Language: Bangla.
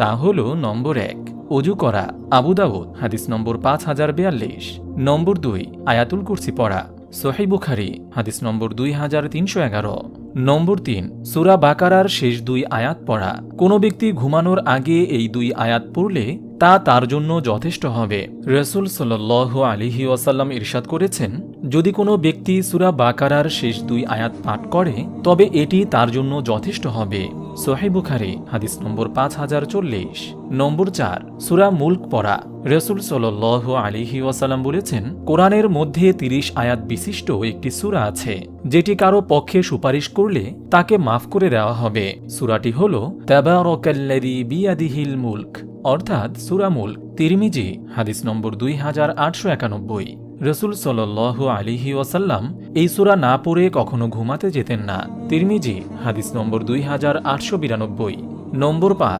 তা হল নম্বর ১ অজু করা, আবু দাউদ হাদিস নম্বর ৫০৪২। নম্বর ২ আয়াতুল কুরসি পড়া, সহিহ বুখারী হাদিস নম্বর ২৩১১। নম্বর ৩ সূরা বাকারার শেষ ২ আয়াত পড়া। কোনো ব্যক্তি ঘুমানোর আগে এই ২ আয়াত পড়লে তা তার জন্য যথেষ্ট হবে। রাসূল সাল্লাল্লাহু আলাইহি ওয়াসাল্লাম ইরশাদ করেছেন, যদি কোনো ব্যক্তি সূরা বাকারার শেষ ২ আয়াত পাঠ করে তবে এটি তার জন্য যথেষ্ট হবে। সহিহ বুখারী হাদিস নম্বর ৫০৪০। নম্বর ৪ সূরা মুলক পড়া। রাসূল সাল্লাল্লাহু আলাইহি ওয়াসাল্লাম বলেছেন, কোরআনের মধ্যে ৩০ আয়াত বিশিষ্ট একটি সূরা আছে যেটি কারো পক্ষে সুপারিশ করলে তাকে মাফ করে দেওয়া হবে। সূরাটি হল তাবারাকাল্লাযী বিয়াদিহিল মুলক, অর্থাৎ সূরা মুলক। তিরমিজি হাদিস নম্বর ২৮৯১। রাসূল সাল্লাল্লাহু আলাইহি ওয়াসাল্লাম এই সূরা না পড়ে কখনো ঘুমাতে যেতেন না। তিরমিজি হাদিস নম্বর ২৮৯২। নম্বর ৫